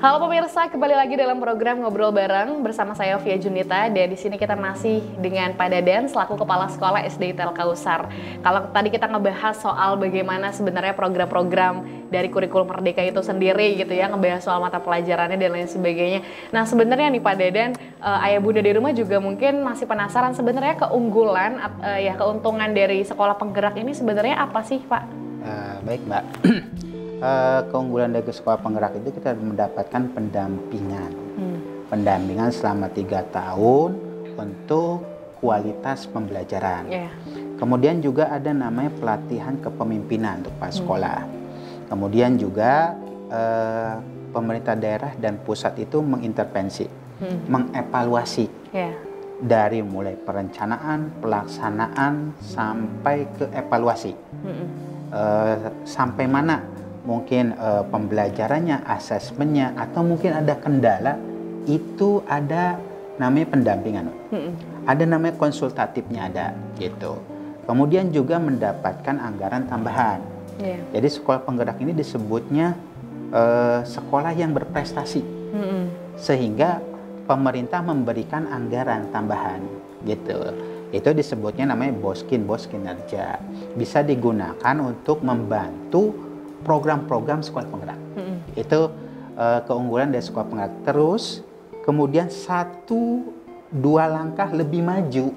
Halo pemirsa, kembali lagi dalam program Ngobrol Bareng bersama saya Via Junita, dan di sini kita masih dengan Pak Dadan selaku Kepala Sekolah SD Telkausar. Kalau tadi kita ngebahas soal bagaimana sebenarnya program-program dari kurikulum Merdeka itu sendiri gitu ya, ngebahas soal mata pelajarannya dan lain sebagainya. Nah sebenarnya nih Pak Dadan, ayah bunda di rumah juga mungkin masih penasaran sebenarnya keunggulan keuntungan dari sekolah penggerak ini sebenarnya apa sih Pak? Baik Mbak. Keunggulan dari sekolah penggerak itu kita mendapatkan pendampingan selama 3 tahun untuk kualitas pembelajaran. Kemudian juga ada namanya pelatihan kepemimpinan untuk Pak sekolah. Kemudian juga pemerintah daerah dan pusat itu mengintervensi, mengevaluasi dari mulai perencanaan, pelaksanaan sampai ke evaluasi. Sampai mana mungkin pembelajarannya, asesmennya, atau mungkin ada kendala, itu ada namanya pendampingan. Ada namanya konsultatifnya ada gitu. Kemudian juga mendapatkan anggaran tambahan. Jadi sekolah penggerak ini disebutnya sekolah yang berprestasi. Sehingga pemerintah memberikan anggaran tambahan gitu. Itu disebutnya namanya bos kinerja. Bisa digunakan untuk membantu program-program sekolah penggerak. Itu keunggulan dari sekolah penggerak. Terus kemudian 1-2 langkah lebih maju.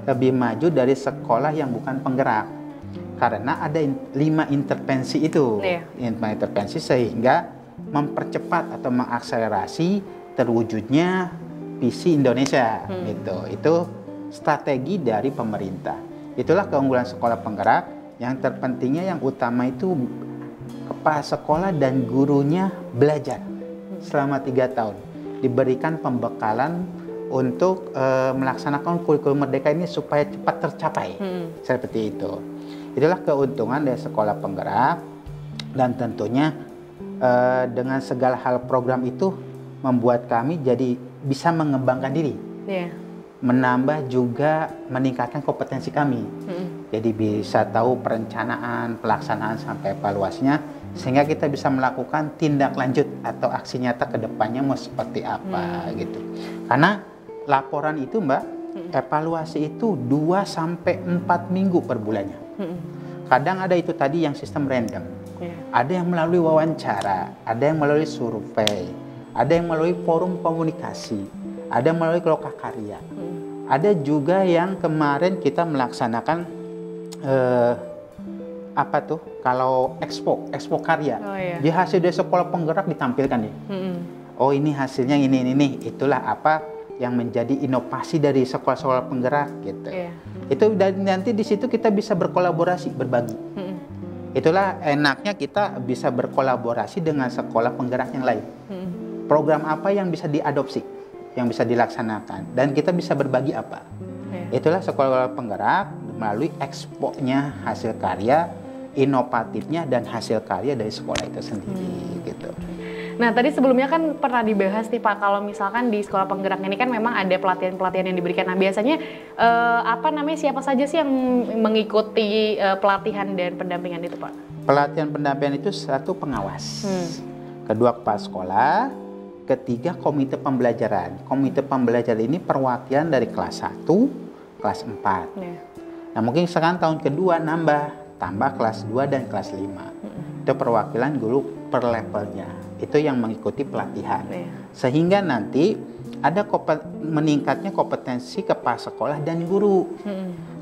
Lebih maju dari sekolah yang bukan penggerak. Karena ada 5 intervensi itu. 5 intervensi sehingga mempercepat atau mengakselerasi terwujudnya visi Indonesia gitu. Itu strategi dari pemerintah. Itulah keunggulan sekolah penggerak. Yang terpentingnya, yang utama itu kepala sekolah dan gurunya belajar selama 3 tahun. Diberikan pembekalan untuk melaksanakan kurikulum Merdeka ini supaya cepat tercapai. Seperti itu. Itulah keuntungan dari sekolah penggerak. Dan tentunya dengan segala hal program itu membuat kami jadi bisa mengembangkan diri. Menambah juga meningkatkan kompetensi kami. Jadi bisa tahu perencanaan, pelaksanaan sampai evaluasinya, sehingga kita bisa melakukan tindak lanjut atau aksi nyata ke depannya mau seperti apa gitu. Karena laporan itu Mbak, evaluasi itu 2-4 minggu per bulannya. Kadang ada itu tadi yang sistem random. Ada yang melalui wawancara, ada yang melalui survei, ada yang melalui forum komunikasi, ada yang melalui lokakarya. Ada juga yang kemarin kita melaksanakan kalau expo karya. Di hasil dari sekolah penggerak ditampilkan nih. Oh ini hasilnya ini. Itulah apa yang menjadi inovasi dari sekolah-sekolah penggerak gitu. Itu dan nanti di situ kita bisa berkolaborasi, berbagi. Itulah enaknya kita bisa berkolaborasi dengan sekolah penggerak yang lain. Program apa yang bisa diadopsi, yang bisa dilaksanakan, dan kita bisa berbagi apa. Itulah sekolah penggerak melalui expo-nya hasil karya, inovatifnya, dan hasil karya dari sekolah itu sendiri gitu. Nah tadi sebelumnya kan pernah dibahas nih Pak, kalau misalkan di sekolah penggerak ini kan memang ada pelatihan-pelatihan yang diberikan. Nah biasanya siapa saja sih yang mengikuti pelatihan dan pendampingan itu Pak? Pelatihan pendampingan itu 1 pengawas, 2 kepala sekolah, 3 komite pembelajaran. Komite pembelajaran ini perwakilan dari kelas 1, kelas 4. Nah mungkin sekarang tahun kedua tambah kelas 2 dan kelas 5. Itu perwakilan guru per levelnya. Itu yang mengikuti pelatihan. Sehingga nanti ada meningkatnya kompetensi kepala sekolah dan guru.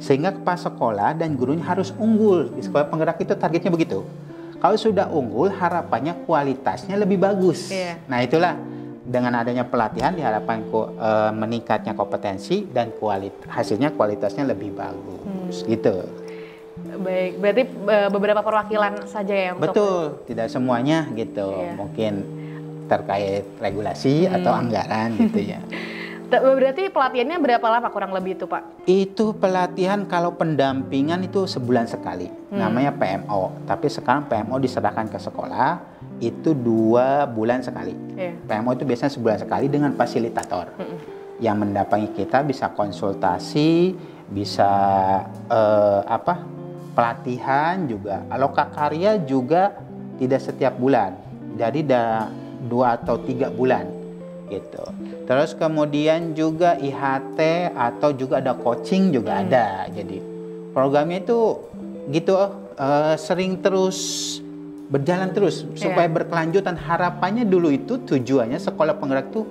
Sehingga kepala sekolah dan gurunya harus unggul. Di sekolah penggerak itu targetnya begitu. Kalau sudah unggul, harapannya kualitasnya lebih bagus. Nah itulah dengan adanya pelatihan diharapkan meningkatnya kompetensi dan hasilnya kualitasnya lebih bagus gitu. Baik, berarti beberapa perwakilan saja ya untuk... Betul, tidak semuanya gitu. Mungkin terkait regulasi atau anggaran gitu ya. Berarti pelatihannya berapa lama kurang lebih itu Pak? Itu pelatihan kalau pendampingan itu sebulan sekali. Namanya PMO. Tapi sekarang PMO diserahkan ke sekolah itu 2 bulan sekali. PMO itu biasanya sebulan sekali dengan fasilitator. Yang mendampingi kita bisa konsultasi, bisa pelatihan juga. Lokakarya juga tidak setiap bulan. Jadi 2 atau 3 bulan gitu. Terus kemudian juga IHT atau juga ada coaching juga ada. Jadi programnya itu gitu sering terus berjalan terus supaya berkelanjutan. Harapannya dulu itu tujuannya sekolah penggerak tuh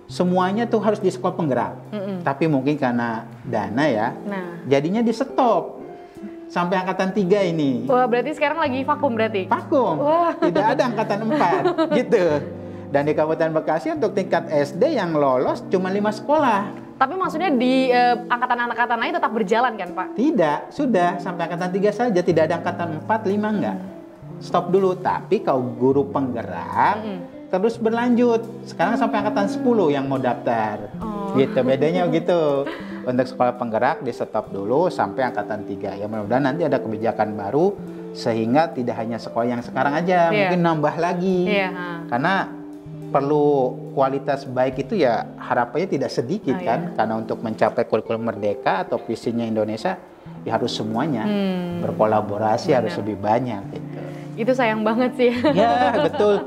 semuanya tuh harus di sekolah penggerak. Tapi mungkin karena dana ya, jadinya di stop sampai angkatan 3 ini. Wah, berarti sekarang lagi vakum berarti? Vakum, tidak ada angkatan 4 gitu. Dan di Kabupaten Bekasi untuk tingkat SD yang lolos cuma 5 sekolah. Tapi maksudnya di angkatan-angkatan lain tetap berjalan kan Pak? Tidak, sudah sampai angkatan 3 saja, tidak ada angkatan 4, 5 enggak. Stop dulu, tapi kalau guru penggerak terus berlanjut. Sekarang sampai angkatan 10 yang mau daftar. Gitu, bedanya gitu. Untuk sekolah penggerak di stop dulu sampai angkatan 3. Ya mudah-mudahan nanti ada kebijakan baru sehingga tidak hanya sekolah yang sekarang aja, mungkin nambah lagi. Karena perlu kualitas baik itu ya harapannya tidak sedikit kan. Karena untuk mencapai kurikulum merdeka atau visinya Indonesia ya harus semuanya berkolaborasi, harus lebih banyak gitu. Itu sayang banget sih. Ya, betul.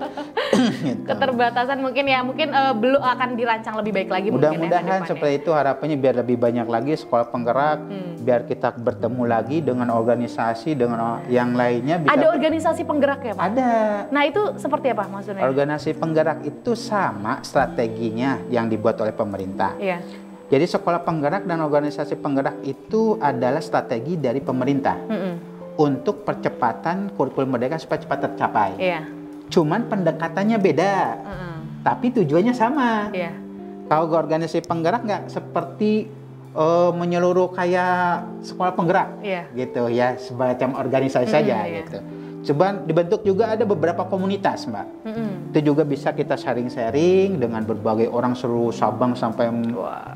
Gitu. Keterbatasan mungkin belum akan dirancang lebih baik lagi. Mudah-mudahan seperti itu, harapannya biar lebih banyak lagi sekolah penggerak, biar kita bertemu lagi dengan organisasi, dengan yang lainnya. Ada organisasi penggerak ya Pak? Ada. Nah itu seperti apa maksudnya? Organisasi penggerak itu sama strateginya yang dibuat oleh pemerintah. Iya. Jadi sekolah penggerak dan organisasi penggerak itu adalah strategi dari pemerintah. Untuk percepatan kurikulum merdeka supaya cepat tercapai. Cuman pendekatannya beda, tapi tujuannya sama. Kalau organisasi penggerak nggak seperti menyeluruh kayak sekolah penggerak, gitu ya, semacam organisasi saja gitu. Cuman dibentuk juga ada beberapa komunitas, Mbak. Itu juga bisa kita sharing-sharing dengan berbagai orang seluruh Sabang sampai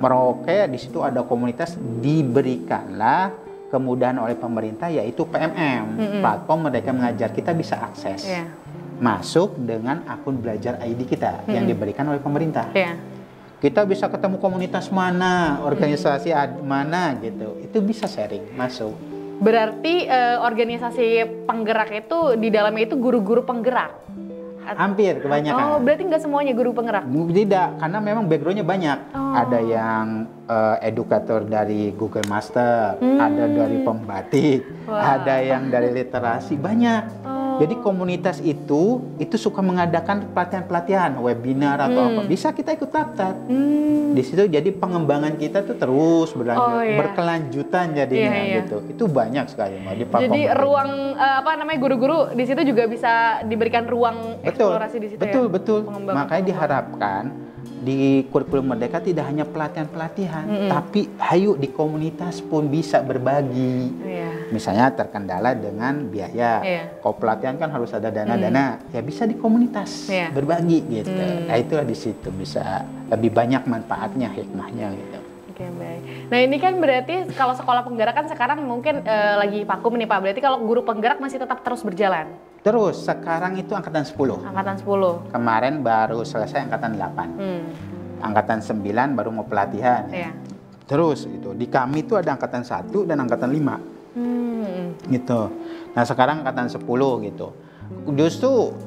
Merauke. Di situ ada komunitas, diberikanlah kemudahan oleh pemerintah yaitu PMM, platform Merdeka Mengajar. Kita bisa akses masuk dengan akun belajar ID kita yang diberikan oleh pemerintah. Kita bisa ketemu komunitas mana, organisasi mana gitu. Itu bisa sharing masuk. Berarti organisasi penggerak itu di dalamnya itu guru-guru penggerak? Hampir kebanyakan. Oh, berarti nggak semuanya guru penggerak? Tidak, karena memang backgroundnya banyak. Ada yang edukator dari Google Master, ada dari pembatik, ada yang dari literasi, banyak. Jadi komunitas itu suka mengadakan pelatihan-pelatihan, webinar atau apa. Bisa kita ikut daftar. Di situ jadi pengembangan kita tuh terus berlanjut, berkelanjutan jadinya gitu. Itu banyak sekali Mbak di platform. Jadi ruang guru-guru di situ juga bisa diberikan ruang eksplorasi di situ. Betul. Makanya diharapkan di kurikulum merdeka tidak hanya pelatihan-pelatihan, tapi ayo di komunitas pun bisa berbagi. Misalnya terkendala dengan biaya. Kalau pelatihan kan harus ada dana-dana, ya bisa di komunitas berbagi gitu. Nah itulah di situ bisa lebih banyak manfaatnya, hikmahnya gitu. Oke, baik. Nah ini kan berarti kalau sekolah penggerak kan sekarang mungkin lagi vakum nih Pak. Berarti kalau guru penggerak masih tetap terus berjalan? Terus, sekarang itu angkatan 10. Angkatan 10. Kemarin baru selesai angkatan 8. Angkatan 9 baru mau pelatihan. Terus itu di kami itu ada angkatan 1 dan angkatan 5. Gitu. Nah, sekarang angkatan 10 gitu. Justru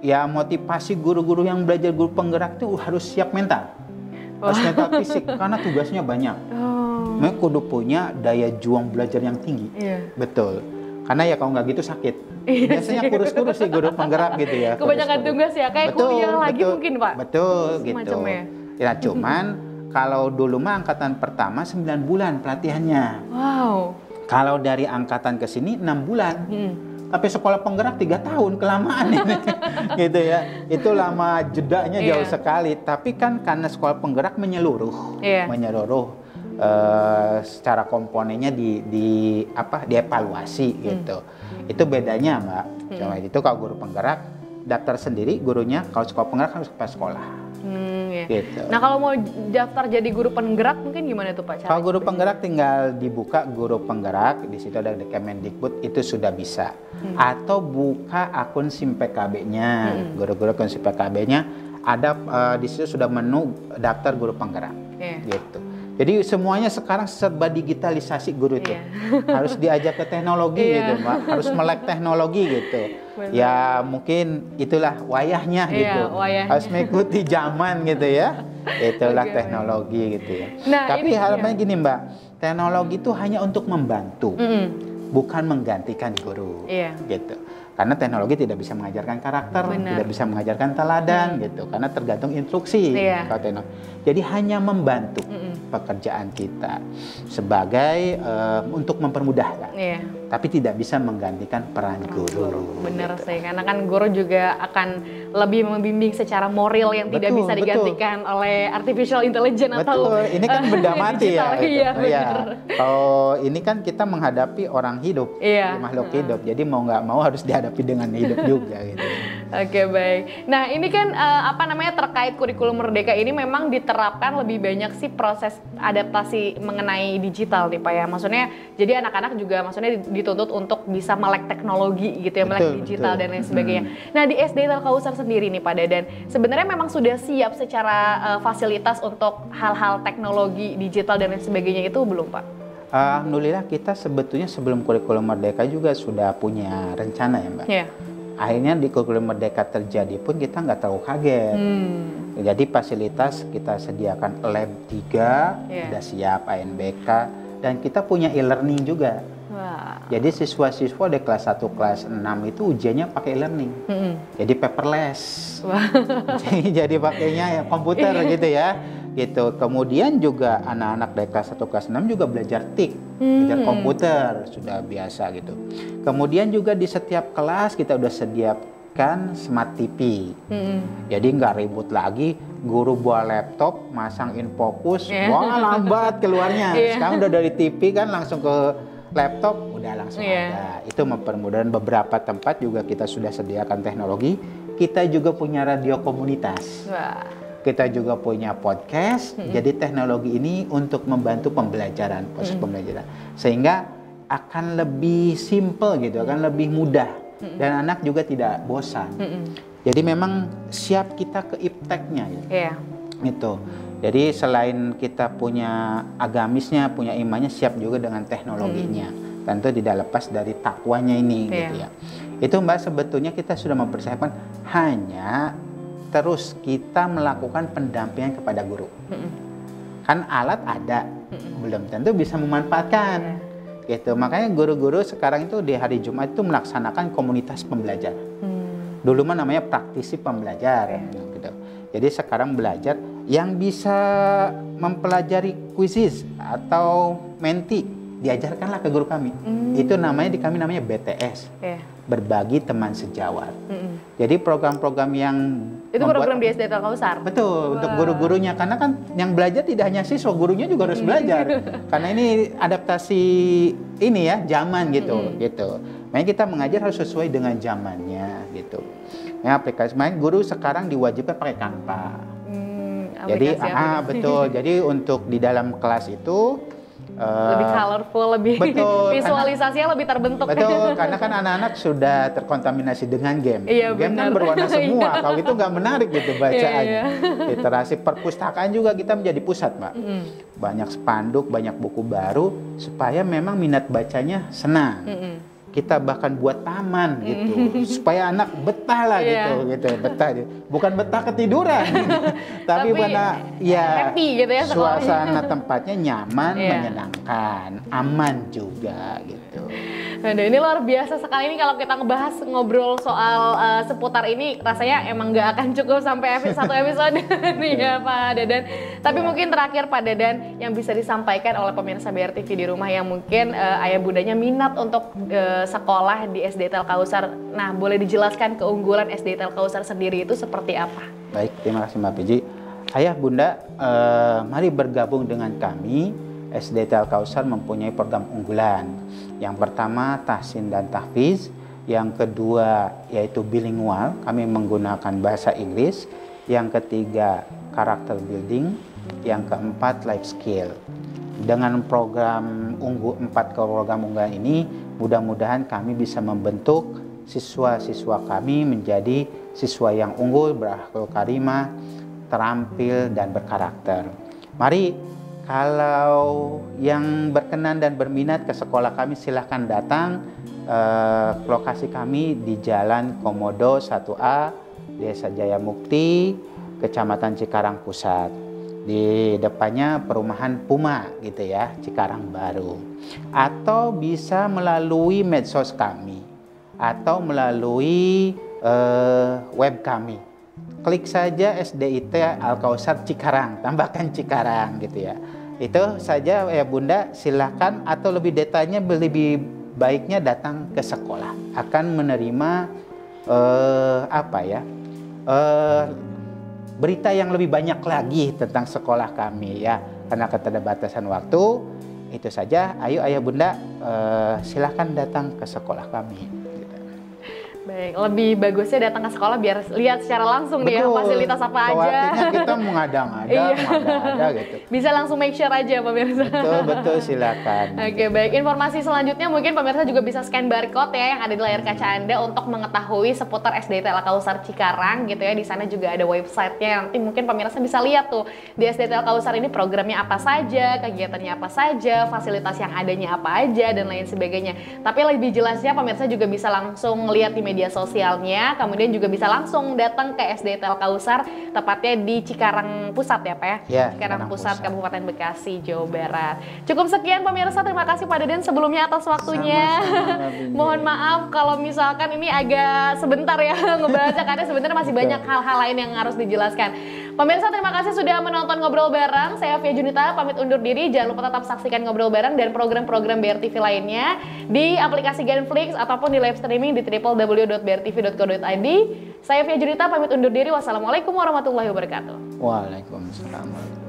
ya motivasi guru-guru yang belajar guru penggerak itu harus siap mental. Harus mental fisik karena tugasnya banyak. Mereka kudu punya daya juang belajar yang tinggi. Betul. Karena ya kalau nggak gitu sakit. Biasanya kurus-kurus sih guru penggerak gitu ya. Kebanyakan tugas ya, kayak kuliah lagi mungkin Pak. Betul gitu. Ya cuman kalau dulu mah angkatan pertama 9 bulan pelatihannya. Wow. Kalau dari angkatan ke sini 6 bulan. Tapi sekolah penggerak 3 tahun, kelamaan ini. Gitu ya. Itu lama jedanya jauh sekali. Tapi kan karena sekolah penggerak menyeluruh. Menyeluruh secara komponennya dievaluasi gitu. Itu bedanya Mbak. Cuma itu kalau guru penggerak daftar sendiri gurunya, kalau sekolah penggerak harus ke sekolah. Gitu. Nah kalau mau daftar jadi guru penggerak mungkin gimana tuh Pak? Kalau guru penggerak tinggal dibuka guru penggerak, di situ ada Kemendikbud, itu sudah bisa. Atau buka akun SIM PKB-nya, guru-guru akun SIM PKB-nya ada di situ sudah menu daftar guru penggerak. Gitu. Jadi semuanya sekarang serba digitalisasi guru itu. Harus diajak ke teknologi gitu, Mbak. Harus melek teknologi gitu. Benar. Ya mungkin itulah wayahnya gitu. Wayahnya. Harus mengikuti zaman gitu ya. Itulah teknologi gitu ya. Nah, tapi harapannya gini, Mbak. Teknologi itu hanya untuk membantu, bukan menggantikan guru. Gitu. Karena teknologi tidak bisa mengajarkan karakter, tidak bisa mengajarkan teladan gitu, karena tergantung instruksi. Jadi hanya membantu pekerjaan kita sebagai untuk mempermudah lah. Tapi tidak bisa menggantikan peran guru. Benar sih, karena kan guru juga akan lebih membimbing secara moral yang tidak bisa digantikan oleh artificial intelligence atau ini kan benda mati ya. Iya, kalau ini kan kita menghadapi orang hidup, makhluk hidup, jadi mau nggak mau harus dihadapi dengan hidup juga gitu. Oke, baik. Nah, ini kan terkait kurikulum Merdeka ini memang diterapkan lebih banyak sih proses adaptasi mengenai digital nih Pak ya. Maksudnya jadi anak-anak juga maksudnya dituntut untuk bisa melek teknologi gitu ya, melek digital dan lain sebagainya. Nah, di SD Telkausar sendiri nih Pak Dadan, sebenarnya memang sudah siap secara fasilitas untuk hal-hal teknologi digital dan lain sebagainya itu belum Pak? Alhamdulillah kita sebetulnya sebelum kurikulum Merdeka juga sudah punya rencana ya Mbak. Akhirnya di kurikulum Merdeka terjadi pun kita nggak terlalu kaget. Jadi fasilitas kita sediakan lab 3, sudah siap ANBK, dan kita punya e-learning juga. Jadi siswa-siswa di kelas 1, kelas 6 itu ujiannya pakai e-learning. Jadi paperless. Jadi pakainya ya komputer gitu ya. Gitu. Kemudian juga anak-anak dari kelas 1, kelas 6 juga belajar TIK, belajar komputer, sudah biasa gitu. Kemudian juga di setiap kelas kita udah sediakan smart TV. Jadi nggak ribut lagi, guru bawa laptop, masang infocus, wah lambat keluarnya. Sekarang udah dari TV kan langsung ke laptop, udah langsung ada. Itu mempermudah. Beberapa tempat juga kita sudah sediakan teknologi. Kita juga punya radio komunitas. Kita juga punya podcast, jadi teknologi ini untuk membantu pembelajaran, proses pembelajaran. Sehingga akan lebih simple gitu, akan lebih mudah. Dan anak juga tidak bosan. Jadi memang siap kita ke ipteknya gitu. Gitu. Jadi selain kita punya agamisnya, punya imannya, siap juga dengan teknologinya. Tentu tidak lepas dari takwanya ini gitu ya. Itu Mbak sebetulnya kita sudah mempersiapkan, hanya terus kita melakukan pendampingan kepada guru. Kan alat ada, belum tentu bisa memanfaatkan. Gitu. Makanya guru-guru sekarang itu di hari Jumat itu melaksanakan komunitas pembelajar. Dulu mah namanya praktisi pembelajar. Gitu. Jadi sekarang belajar yang bisa mempelajari kuisis atau menti, diajarkanlah ke guru kami. Itu namanya kami namanya BTS. Berbagi teman sejawat. Jadi program-program yang itu program di SD Telkausar. Betul, untuk guru-gurunya, karena kan yang belajar tidak hanya siswa, gurunya juga harus belajar. Karena ini adaptasi ini ya, zaman gitu. Gitu. Makanya kita mengajar harus sesuai dengan zamannya gitu. Ya, aplikasi main guru sekarang diwajibkan pakai Canva. Jadi betul. Jadi untuk di dalam kelas itu lebih colorful, lebih visualisasinya lebih terbentuk. Betul, karena kan anak-anak sudah terkontaminasi dengan game. Game kan berwarna semua, kalau itu nggak menarik gitu bacaannya. Literasi perpustakaan juga kita menjadi pusat, Mbak. Banyak spanduk, banyak buku baru, supaya memang minat bacanya senang. Kita bahkan buat taman gitu, supaya anak betah lah gitu, betah. Bukan betah ketiduran, tapi mana ya happy gitu ya, suasana tempatnya nyaman, menyenangkan, aman juga gitu. Nah, ini luar biasa sekali ini kalau kita ngobrol soal seputar ini, rasanya emang nggak akan cukup sampai satu episode nih ya Pak Dadan. Tapi mungkin terakhir Pak Dadan yang bisa disampaikan oleh pemirsa BRTV di rumah yang mungkin ayah bundanya minat untuk sekolah di SD Telkausar. Nah, boleh dijelaskan keunggulan SD Telkausar sendiri itu seperti apa? Baik, terima kasih Mbak Piji. Ayah bunda, mari bergabung dengan kami. SD Telkausar mempunyai program unggulan. Yang pertama tahsin dan tahfiz, yang kedua yaitu bilingual, kami menggunakan bahasa Inggris, yang ketiga karakter building, yang keempat life skill. Dengan program empat program unggulan ini, mudah-mudahan kami bisa membentuk siswa-siswa kami menjadi siswa yang unggul, berakhlak karimah, terampil dan berkarakter. Mari Kalau yang berkenan dan berminat ke sekolah kami, silahkan datang. Lokasi kami di Jalan Komodo 1A, Desa Jaya Mukti, Kecamatan Cikarang Pusat. Di depannya perumahan Puma gitu ya, Cikarang Baru. Atau bisa melalui medsos kami atau melalui web kami. Klik saja SDIT Al-Kausar Cikarang, tambahkan Cikarang gitu ya. Itu saja ya Bunda, silakan, atau lebih detailnya lebih baiknya datang ke sekolah. Akan menerima berita yang lebih banyak lagi tentang sekolah kami ya. Karena keterbatasan waktu, itu saja. Ayo ayah bunda, silahkan datang ke sekolah kami. Baik, lebih bagusnya datang ke sekolah biar lihat secara langsung nih ya fasilitas apa aja. Khawatirnya kita mengada-ngada, mengada-ngada gitu. Bisa langsung make sure aja pemirsa. Betul, silakan. Oke, baik. Informasi selanjutnya mungkin pemirsa juga bisa scan barcode ya yang ada di layar kaca Anda untuk mengetahui seputar SDIT Al-Kausar Cikarang gitu ya. Di sana juga ada websitenya. Nanti mungkin pemirsa bisa lihat tuh di SDIT Al-Kausar ini programnya apa saja, kegiatannya apa saja, fasilitas yang adanya apa aja dan lain sebagainya. Tapi lebih jelasnya pemirsa juga bisa langsung lihat di media sosialnya, kemudian juga bisa langsung datang ke SDIT Al-Kausar, tepatnya di Cikarang Pusat ya Pak ya? Ya, Cikarang Pusat, Kabupaten Bekasi, Jawa Barat. Cukup sekian pemirsa, terima kasih Pak Deden sebelumnya atas waktunya. Mohon maaf kalau misalkan ini agak sebentar ya ngebahasnya, karena sebenarnya masih banyak hal-hal lain yang harus dijelaskan. Pemirsa, terima kasih sudah menonton Ngobrol Bareng. Saya Via Junita pamit undur diri. Jangan lupa tetap saksikan Ngobrol Bareng dan program-program BRTV lainnya di aplikasi Genflix ataupun di live streaming di www.brtv.co.id. Saya Via Junita pamit undur diri. Wassalamualaikum warahmatullahi wabarakatuh. Waalaikumsalam.